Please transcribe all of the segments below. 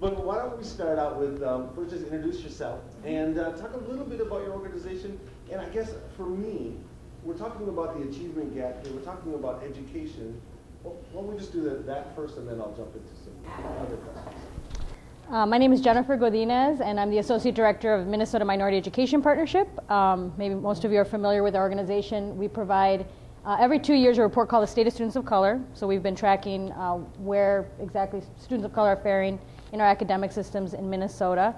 But why don't we start out with, first just introduce yourself and talk a little bit about your organization. And I guess for me, we're talking about the achievement gap here, we're talking about education. Well, why don't we just do that first, and then I'll jump into some other questions. My name is Jennifer Godinez, and I'm the Associate Director of Minnesota Minority Education Partnership. Maybe most of you are familiar with our organization. We provide every 2 years a report called the State of Students of Color. So we've been tracking where exactly students of color are faring in our academic systems in Minnesota.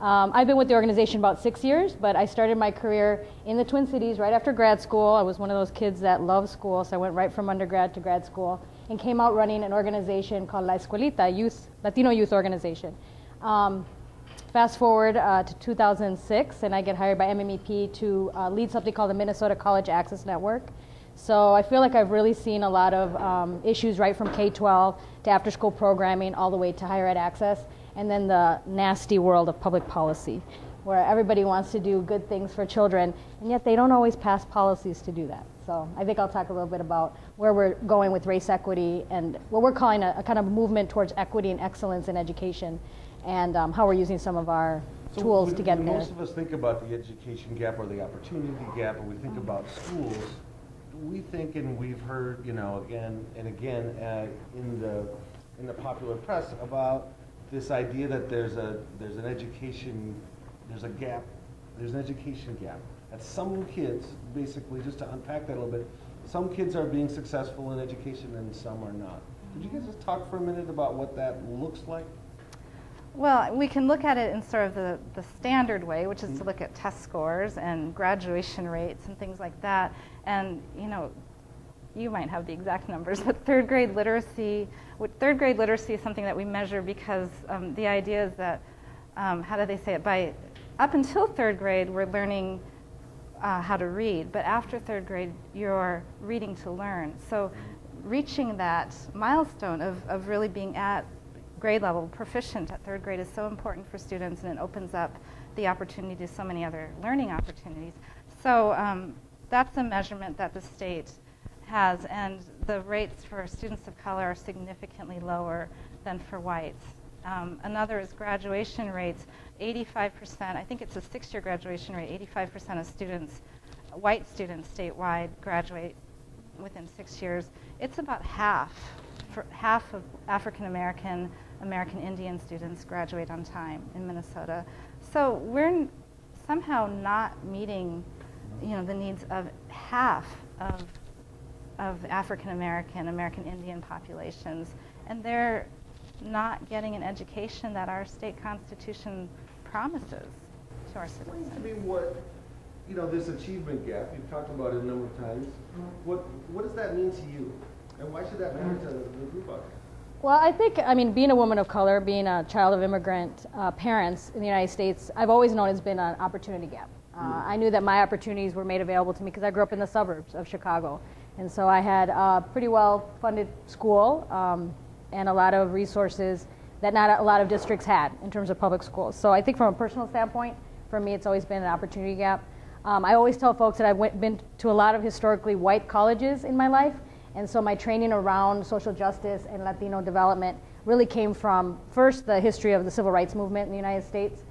I've been with the organization about 6 years, but I started my career in the Twin Cities right after grad school. I was one of those kids that loved school, so I went right from undergrad to grad school and came out running an organization called La Escuelita, Latino youth organization. Fast forward to 2006, and I get hired by MMEP to lead something called the Minnesota College Access Network. So I feel like I've really seen a lot of issues right from K-12 to after-school programming all the way to higher ed access, and then the nasty world of public policy, where everybody wants to do good things for children, and yet they don't always pass policies to do that. So I think I'll talk a little bit about where we're going with race equity and what we're calling a kind of movement towards equity and excellence in education, and how we're using some of our tools to get there. Most of us think about the education gap or the opportunity gap, or we think about schools. We think, and we've heard, again and again in the popular press about this idea that there's an education gap. That some kids, basically, just to unpack that a little bit, some kids are being successful in education and some are not. Could you guys just talk for a minute about what that looks like? Well, we can look at it in sort of the standard way, which is to look at test scores and graduation rates and things like that. And, you might have the exact numbers, but third grade literacy is something that we measure because the idea is that, how do they say it? Up until third grade, we're learning how to read, but after third grade, you're reading to learn. So reaching that milestone of really being at grade level, proficient at third grade, is so important for students, and it opens up the opportunity to so many other learning opportunities. So that's a measurement that the state has, and the rates for students of color are significantly lower than for whites. Another is graduation rates. 85%, I think it's a 6-year graduation rate, 85% of students, white students statewide, graduate within 6 years. It's about half of African American, American Indian students graduate on time in Minnesota. So we're somehow not meeting, the needs of half of African American, American Indian populations, and they're not getting an education that our state constitution promises to our citizens. Explain to me what, this achievement gap, you've talked about it a number of times. What does that mean to you? And why should that matter to the group out there? Well, I think, being a woman of color, being a child of immigrant parents in the United States, I've always known it's been an opportunity gap. I knew that my opportunities were made available to me because I grew up in the suburbs of Chicago. And so I had a pretty well-funded school and a lot of resources that not a lot of districts had in terms of public schools. So I think from a personal standpoint, for me, it's always been an opportunity gap. I always tell folks that I've been to a lot of historically white colleges in my life, and so my training around social justice and Latino development really came from, first, the history of the civil rights movement in the United States,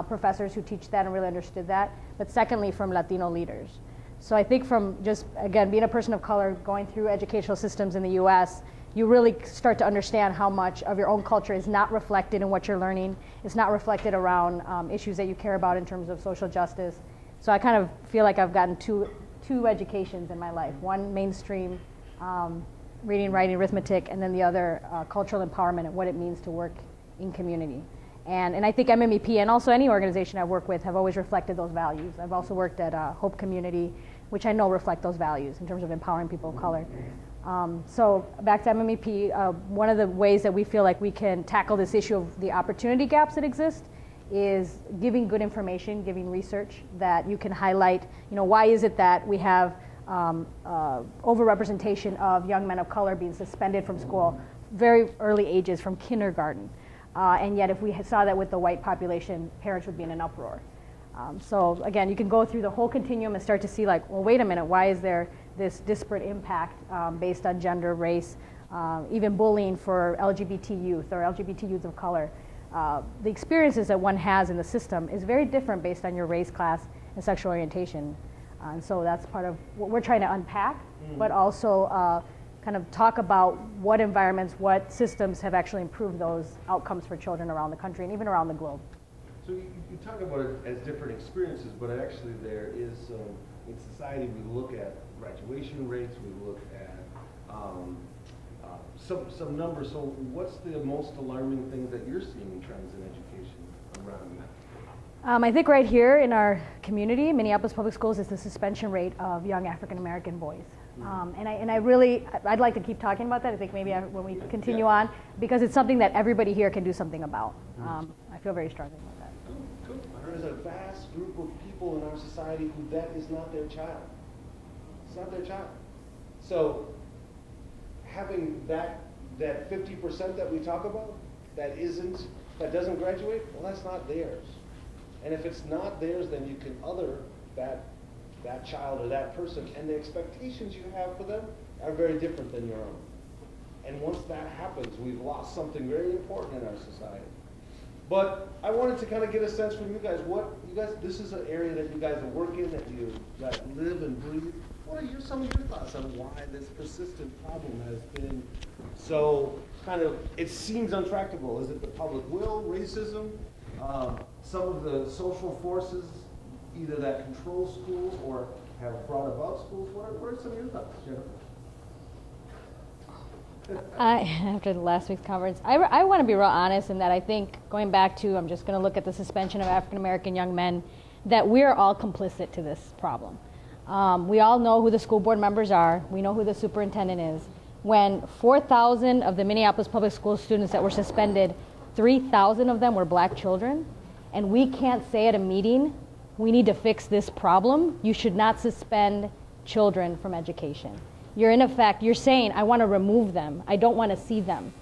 professors who teach that and really understood that, but secondly, from Latino leaders. So I think from just, again, being a person of color, going through educational systems in the US, you really start to understand how much of your own culture is not reflected in what you're learning. It's not reflected around issues that you care about in terms of social justice. So I kind of feel like I've gotten two educations in my life. One mainstream, reading, writing, arithmetic, and then the other cultural empowerment and what it means to work in community. And I think MMEP and also any organization I work with have always reflected those values. I've also worked at Hope Community, which I know reflect those values in terms of empowering people of color. So back to MMEP, one of the ways that we feel like we can tackle this issue of the opportunity gaps that exist is giving good information, giving research that you can highlight, why is it that we have overrepresentation of young men of color being suspended from school very early ages, from kindergarten. And yet if we saw that with the white population, parents would be in an uproar. So again, you can go through the whole continuum and start to see like, well, wait a minute, why is there this disparate impact based on gender, race, even bullying for LGBT youth or LGBT youth of color. the experiences that one has in the system is very different based on your race, class, and sexual orientation. And so that's part of what we're trying to unpack, but also kind of talk about what environments, what systems have actually improved those outcomes for children around the country and even around the globe. So you talk about it as different experiences, but actually there is, in society, we look at graduation rates, we look at some numbers. So what's the most alarming things that you're seeing in trends in education around that? I think right here in our community, Minneapolis Public Schools, is the suspension rate of young African American boys. I'd like to keep talking about that. I think maybe when we continue on, because it's something that everybody here can do something about. I feel very strongly about that. Cool. There's a vast group of people in our society who that is not their child. It's not their child. So having that 50% that we talk about, that doesn't graduate, well, that's not theirs. And if it's not theirs, then you can other that child or that person, and the expectations you have for them are very different than your own. And once that happens, we've lost something very important in our society. But I wanted to kind of get a sense from you guys, this is an area that you guys work in, that you guys live and breathe. What are some of your thoughts on why this persistent problem has been so it seems untractable? Is it the public will, racism, some of the social forces either that control schools or have brought about schools? What are some of your thoughts, Jennifer? After the last week's conference, I want to be real honest in that I think, going back to, I'm just going to look at the suspension of African American young men, that we are all complicit to this problem. We all know who the school board members are. We know who the superintendent is. When 4,000 of the Minneapolis Public School students that were suspended, 3,000 of them were black children, and we can't say at a meeting, we need to fix this problem. You should not suspend children from education. You're in effect, you're saying, I want to remove them. I don't want to see them.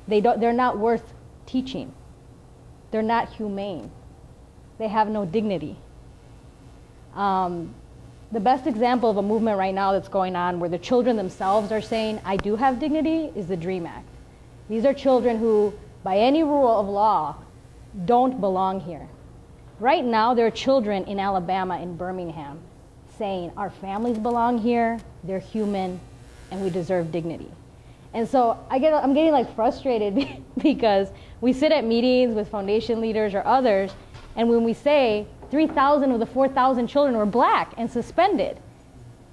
They're not worth teaching. They're not humane. They have no dignity. The best example of a movement right now that's going on where the children themselves are saying, I do have dignity, is the DREAM Act. These are children who, by any rule of law, don't belong here. Right now, there are children in Alabama, in Birmingham, saying our families belong here, they're human, and we deserve dignity. And so I'm getting like frustrated because we sit at meetings with foundation leaders or others, and when we say 3,000 of the 4,000 children were black and suspended,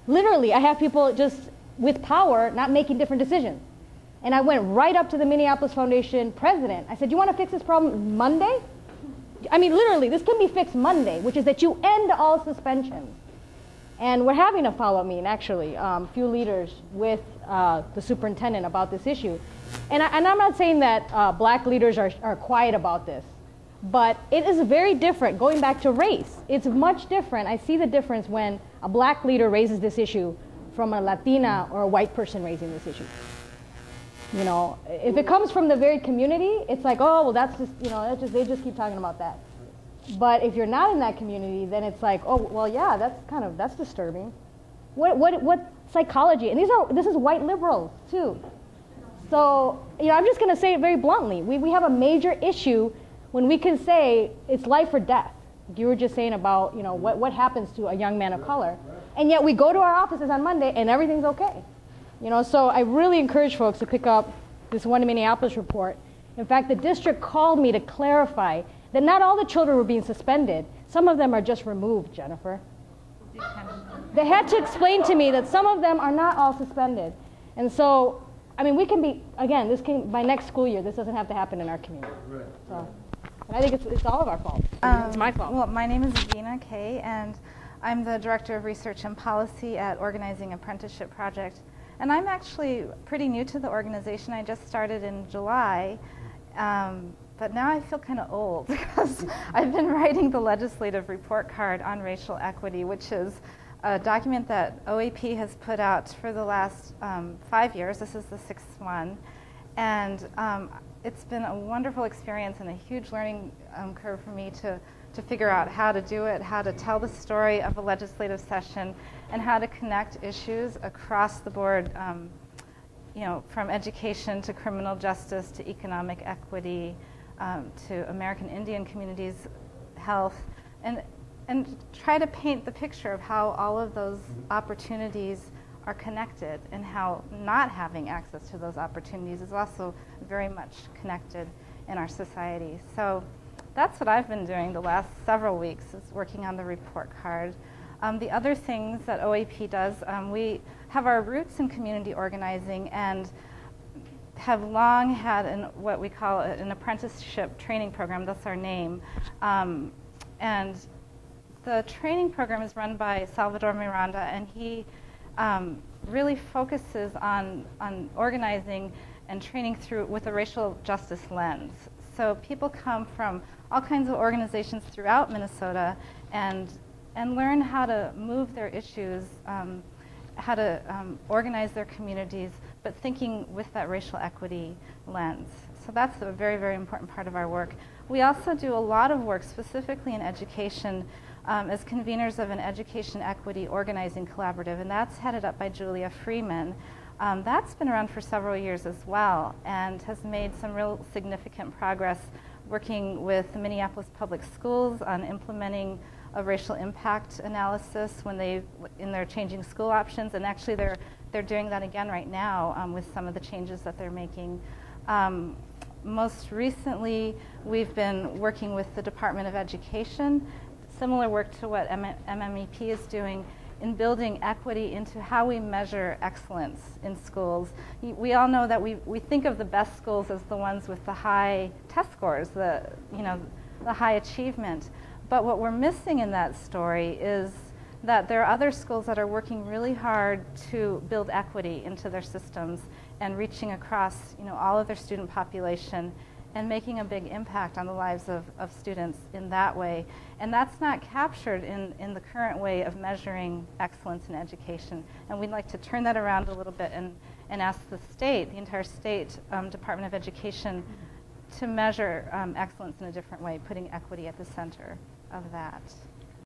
literally I have people just with power not making different decisions. And I went right up to the Minneapolis Foundation president. I said, you want to fix this problem Monday? I mean, literally, this can be fixed Monday, which is that you end all suspensions. And we're having a follow-up meeting, actually, a few leaders with the superintendent about this issue. And I'm not saying that black leaders are quiet about this, but it is very different, going back to race. It's much different. I see the difference when a black leader raises this issue from a Latina or a white person raising this issue. You know, if it comes from the very community, it's like, oh, well, that's just, you know, they just keep talking about that. But if you're not in that community, then it's like, oh, well, yeah, that's disturbing. What psychology? And this is white liberals too. So, you know, I'm just going to say it very bluntly. We have a major issue when we can say it's life or death. Like you were just saying about, you know, what happens to a young man of color, and yet we go to our offices on Monday and everything's okay. You know, so I really encourage folks to pick up this One in Minneapolis report. In fact, the district called me to clarify that not all the children were being suspended. Some of them are just removed, Jennifer. They had to explain to me that some of them are not all suspended. And so, I mean, we can be, again, by next school year, this doesn't have to happen in our community. Right. So, and I think it's all of our fault. It's my fault. Well, my name is Vina Kay, and I'm the Director of Research and Policy at Organizing Apprenticeship Project. And I'm actually pretty new to the organization. I just started in July, but now I feel kind of old because I've been writing the legislative report card on racial equity, which is a document that OAP has put out for the last 5 years. This is the 6th one. And it's been a wonderful experience and a huge learning curve for me to figure out how to do it, how to tell the story of a legislative session, and how to connect issues across the board, you know, from education to criminal justice to economic equity, to American Indian communities' health, and try to paint the picture of how all of those opportunities are connected, and how not having access to those opportunities is also very much connected in our society. So that's what I've been doing the last several weeks, is working on the report card. The other things that OAP does, we have our roots in community organizing and have long had what we call an apprenticeship training program. That's our name. And the training program is run by Salvador Miranda, and he really focuses on organizing and training with a racial justice lens. So people come from all kinds of organizations throughout Minnesota and learn how to move their issues, how to organize their communities, but thinking with that racial equity lens. So that's a very, very important part of our work. We also do a lot of work specifically in education as conveners of an education equity organizing collaborative, and that's headed up by Julia Freeman. That's been around for several years as well, and has made some real significant progress working with the Minneapolis Public Schools on implementing a racial impact analysis in their changing school options, and actually they're doing that again right now with some of the changes that they're making. Most recently, we've been working with the Department of Education, similar work to what MMEP is doing, in building equity into how we measure excellence in schools. We all know that we think of the best schools as the ones with the high test scores, the high achievement. But what we're missing in that story is that there are other schools that are working really hard to build equity into their systems and reaching across all of their student population and making a big impact on the lives of students in that way. And that's not captured in the current way of measuring excellence in education. And we'd like to turn that around a little bit and ask the entire state Department of Education to measure excellence in a different way, putting equity at the center of that.